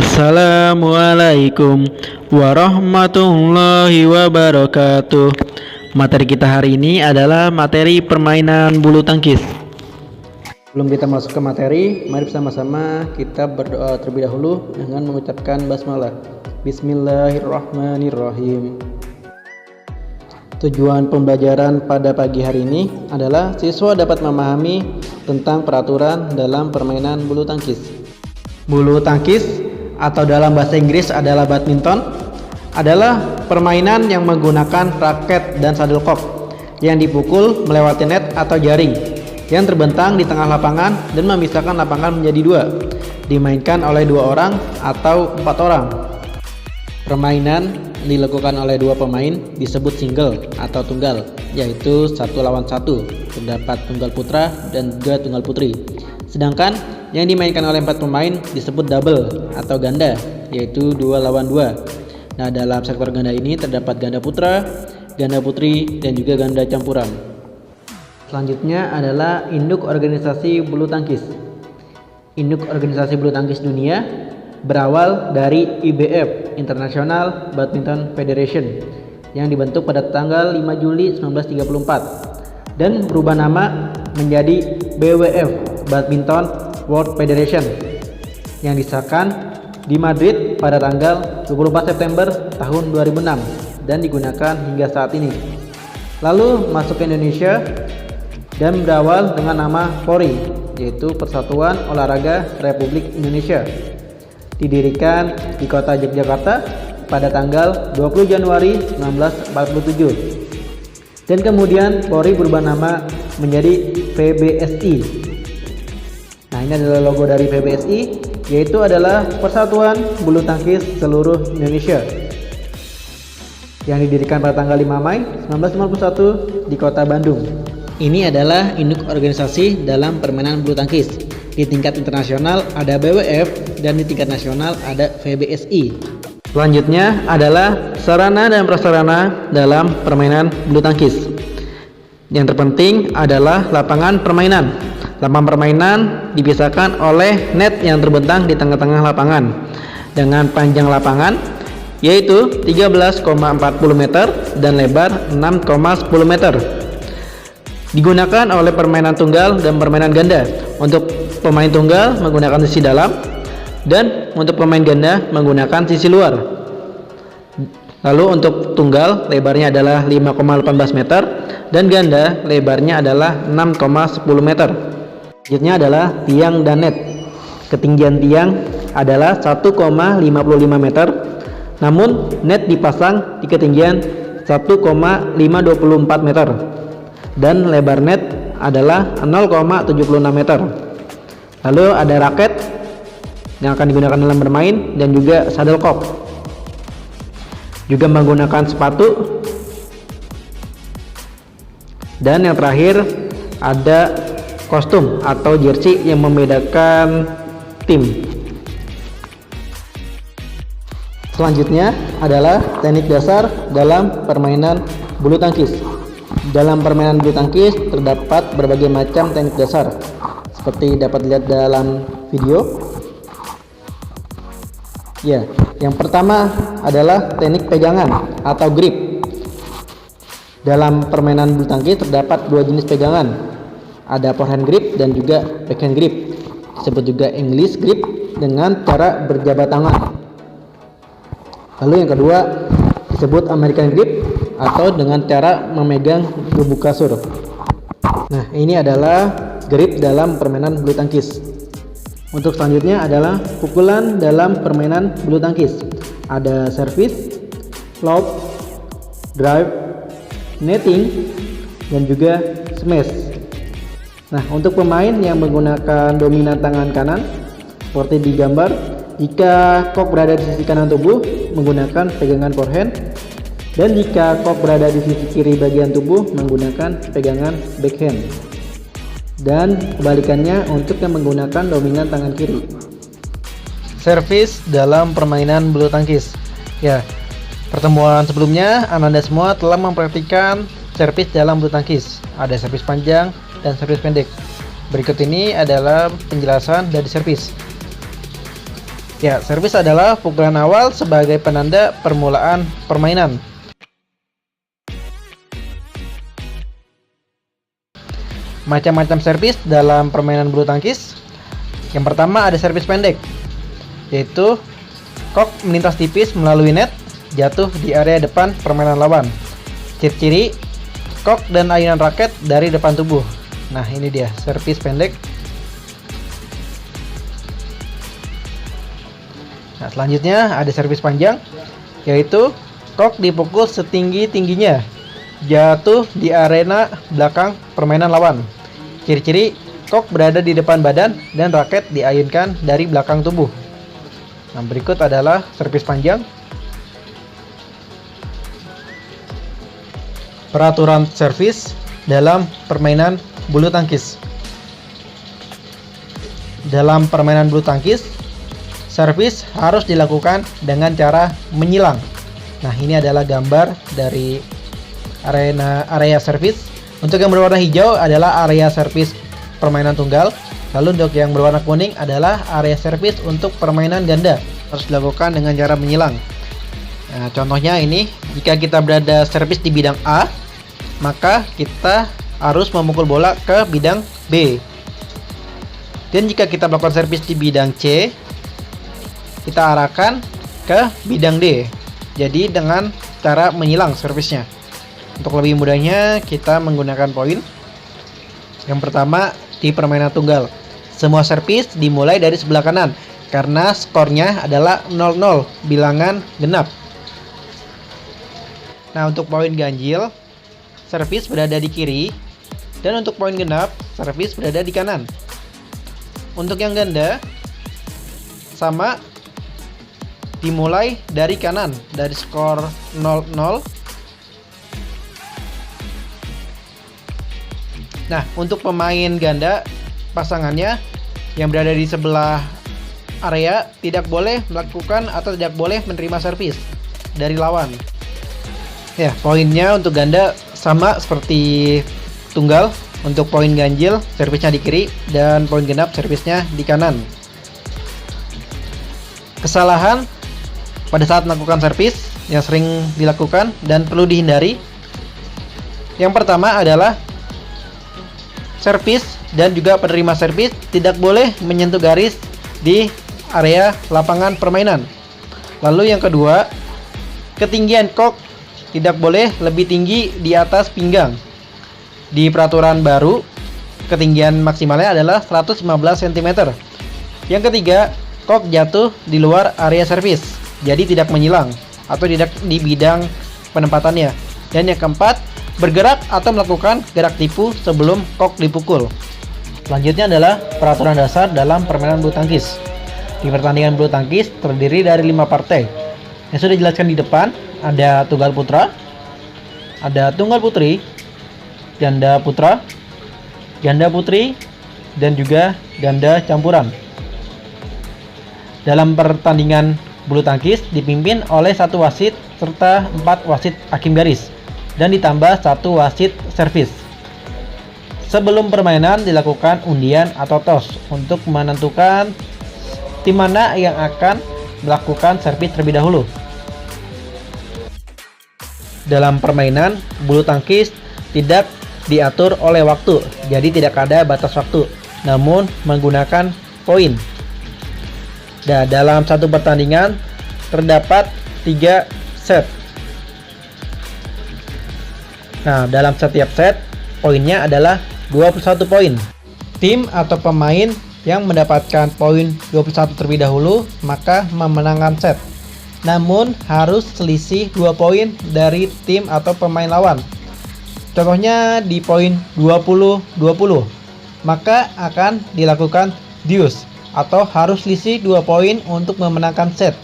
Assalamualaikum warahmatullahi wabarakatuh. Materi kita hari ini adalah materi permainan bulu tangkis. Sebelum kita masuk ke materi, mari bersama-sama kita berdoa terlebih dahulu dengan mengucapkan basmalah. Bismillahirrahmanirrahim. Tujuan pembelajaran pada pagi hari ini adalah siswa dapat memahami tentang peraturan dalam permainan bulu tangkis. Bulu tangkis atau dalam bahasa Inggris adalah badminton adalah permainan yang menggunakan raket dan shuttlecock yang dipukul melewati net atau jaring yang terbentang di tengah lapangan dan memisahkan lapangan menjadi dua, dimainkan oleh 2 orang atau 4 orang. Permainan dilakukan oleh 2 pemain disebut single atau tunggal, yaitu 1 lawan 1, terdapat tunggal putra dan juga tunggal putri. Sedangkan yang dimainkan oleh 4 pemain disebut double atau ganda, yaitu 2 lawan 2. Nah, dalam sektor ganda ini terdapat ganda putra, ganda putri, dan juga ganda campuran. Selanjutnya adalah induk organisasi bulu tangkis. Induk organisasi bulu tangkis dunia berawal dari IBF, International Badminton Federation, yang dibentuk pada tanggal 5 Juli 1934 dan berubah nama menjadi BWF, Badminton World Federation, yang disahkan di Madrid pada tanggal 24 September tahun 2006 dan digunakan hingga saat ini. Lalu masuk ke Indonesia dan berawal dengan nama PORI, yaitu Persatuan Olahraga Republik Indonesia. Didirikan di kota Yogyakarta pada tanggal 20 Januari 1947. Dan kemudian PORI berubah nama menjadi PBSI. Nah, ini adalah logo dari PBSI, yaitu adalah Persatuan Bulu Tangkis Seluruh Indonesia, yang didirikan pada tanggal 5 Mei 1991 di kota Bandung. Ini adalah induk organisasi dalam permainan bulu tangkis. Di tingkat internasional ada BWF dan di tingkat nasional ada PBSI. Selanjutnya adalah sarana dan prasarana dalam permainan bulu tangkis. Yang terpenting adalah lapangan permainan. Lapangan permainan dipisahkan oleh net yang terbentang di tengah-tengah lapangan dengan panjang lapangan yaitu 13,40 meter dan lebar 6,10 meter. Digunakan oleh permainan tunggal dan permainan ganda. Untuk pemain tunggal menggunakan sisi dalam dan untuk pemain ganda menggunakan sisi luar. Lalu untuk tunggal lebarnya adalah 5,18 meter dan ganda lebarnya adalah 6,10 meter. Selanjutnya adalah tiang dan net. Ketinggian tiang adalah 1,55 meter, namun net dipasang di ketinggian 1,524 meter dan lebar net adalah 0,76 meter. Lalu ada raket yang akan digunakan dalam bermain dan juga shuttlecock. Juga menggunakan sepatu. Dan yang terakhir ada kostum atau jersey yang membedakan tim. Selanjutnya adalah teknik dasar dalam permainan bulu tangkis. Dalam permainan bulu tangkis terdapat berbagai macam teknik dasar seperti dapat dilihat dalam video. Ya, yang pertama adalah teknik pegangan atau grip. Dalam permainan bulu tangkis terdapat 2 jenis pegangan. Ada forehand grip dan juga backhand grip. Disebut juga English grip dengan cara berjabat tangan. Lalu yang kedua disebut American grip atau dengan cara memegang gubuk kasur. Nah, ini adalah grip dalam permainan bulu tangkis. Untuk selanjutnya adalah pukulan dalam permainan bulu tangkis. Ada service, lob, drive, netting, dan juga smash. Nah, untuk pemain yang menggunakan dominan tangan kanan seperti di gambar, jika kok berada di sisi kanan tubuh menggunakan pegangan forehand, dan jika kok berada di sisi kiri bagian tubuh menggunakan pegangan backhand. Dan kebalikannya untuk yang menggunakan dominan tangan kiri. Servis dalam permainan bulu tangkis. Ya, pertemuan sebelumnya Anda semua telah mempraktikkan servis dalam bulu tangkis. Ada servis panjang dan servis pendek. Berikut ini adalah penjelasan dari servis. Ya, servis adalah pukulan awal sebagai penanda permulaan permainan. Macam-macam servis dalam permainan bulu tangkis. Yang pertama ada servis pendek, yaitu kok melintas tipis melalui net, jatuh di area depan permainan lawan. Ciri-ciri, kok dan ayunan raket dari depan tubuh. Nah, ini dia servis pendek. Nah, selanjutnya ada servis panjang, yaitu kok dipukul setinggi-tingginya, jatuh di arena belakang permainan lawan. Ciri-ciri, kok berada di depan badan dan raket diayunkan dari belakang tubuh. Nah, berikut adalah servis panjang. Peraturan servis dalam permainan bulu tangkis. Dalam permainan bulu tangkis, servis harus dilakukan dengan cara menyilang. Nah, ini adalah gambar dari area servis. Untuk yang berwarna hijau adalah area servis permainan tunggal. Lalu untuk yang berwarna kuning adalah area servis untuk permainan ganda. Harus dilakukan dengan cara menyilang. Nah, contohnya ini, jika kita berada servis di bidang A, maka kita harus memukul bola ke bidang B. Dan jika kita melakukan servis di bidang C, kita arahkan ke bidang D. Jadi dengan cara menyilang servisnya. Untuk lebih mudahnya kita menggunakan poin. Yang pertama di permainan tunggal, semua servis dimulai dari sebelah kanan karena skornya adalah 0-0, bilangan genap. Nah, untuk poin ganjil, servis berada di kiri, dan untuk poin genap, servis berada di kanan. Untuk yang ganda, sama, dimulai dari kanan, dari skor 0-0. Nah, untuk pemain ganda, pasangannya yang berada di sebelah area tidak boleh melakukan atau tidak boleh menerima servis dari lawan. Ya, poinnya untuk ganda sama seperti tunggal. Untuk poin ganjil, servisnya di kiri, dan poin genap, servisnya di kanan. Kesalahan pada saat melakukan servis yang sering dilakukan dan perlu dihindari. Yang pertama adalah servis dan juga penerima servis tidak boleh menyentuh garis di area lapangan permainan. Lalu yang kedua, ketinggian kok tidak boleh lebih tinggi di atas pinggang. Di peraturan baru, ketinggian maksimalnya adalah 115 cm. Yang ketiga, kok jatuh di luar area servis, jadi tidak menyilang atau tidak di bidang penempatannya. Dan yang keempat, bergerak atau melakukan gerak tipu sebelum kok dipukul. Selanjutnya adalah peraturan dasar dalam permainan bulu tangkis. Di pertandingan bulu tangkis terdiri dari 5 partai. Yang sudah dijelaskan di depan, ada tunggal putra, ada tunggal putri, ganda putra, ganda putri, dan juga ganda campuran. Dalam pertandingan bulu tangkis dipimpin oleh 1 wasit serta 4 wasit hakim garis dan ditambah 1 wasit servis. Sebelum permainan dilakukan undian atau toss untuk menentukan tim mana yang akan melakukan servis terlebih dahulu. Dalam permainan bulu tangkis tidak diatur oleh waktu, jadi tidak ada batas waktu, namun menggunakan poin. Dan dalam satu pertandingan terdapat 3 set. Nah, dalam setiap set poinnya adalah 21 poin. Tim atau pemain yang mendapatkan poin 21 terlebih dahulu maka memenangkan set. Namun harus selisih 2 poin dari tim atau pemain lawan. Contohnya di poin 20-20, maka akan dilakukan deuce atau harus selisih 2 poin untuk memenangkan set.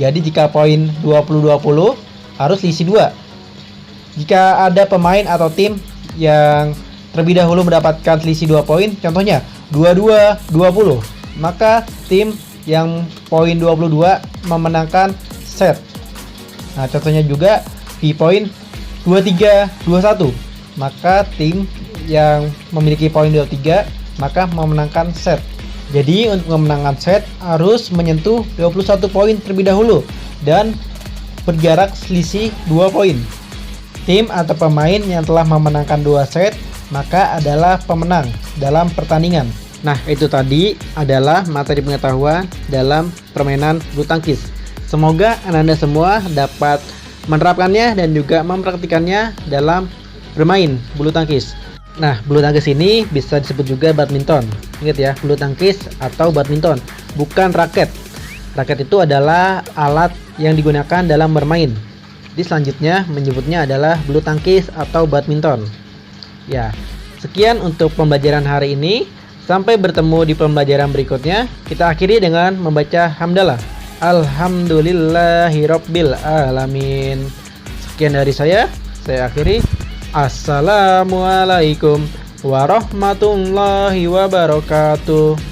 Jadi jika poin 20-20 harus selisih 2. Jika ada pemain atau tim yang terlebih dahulu mendapatkan selisih 2 poin, contohnya 22-20, maka tim yang poin 22 memenangkan set. Nah, contohnya juga di poin 23-21, maka tim yang memiliki poin 23 maka memenangkan set. Jadi untuk memenangkan set harus menyentuh 21 poin terlebih dahulu dan berjarak selisih 2 poin. Tim atau pemain yang telah memenangkan 2 set maka adalah pemenang dalam pertandingan. Nah, itu tadi adalah materi pengetahuan dalam permainan bulu tangkis. Semoga Anda semua dapat menerapkannya dan juga mempraktikannya dalam bermain bulu tangkis. Nah, bulu tangkis ini bisa disebut juga badminton. Ingat ya, bulu tangkis atau badminton, bukan raket. Raket itu adalah alat yang digunakan dalam bermain. Jadi selanjutnya menyebutnya adalah bulu tangkis atau badminton. Ya, sekian untuk pembelajaran hari ini. Sampai bertemu di pembelajaran berikutnya. Kita akhiri dengan membaca hamdalah. Alhamdulillahirabbil alamin. Sekian dari saya akhiri. Assalamualaikum warahmatullahi wabarakatuh.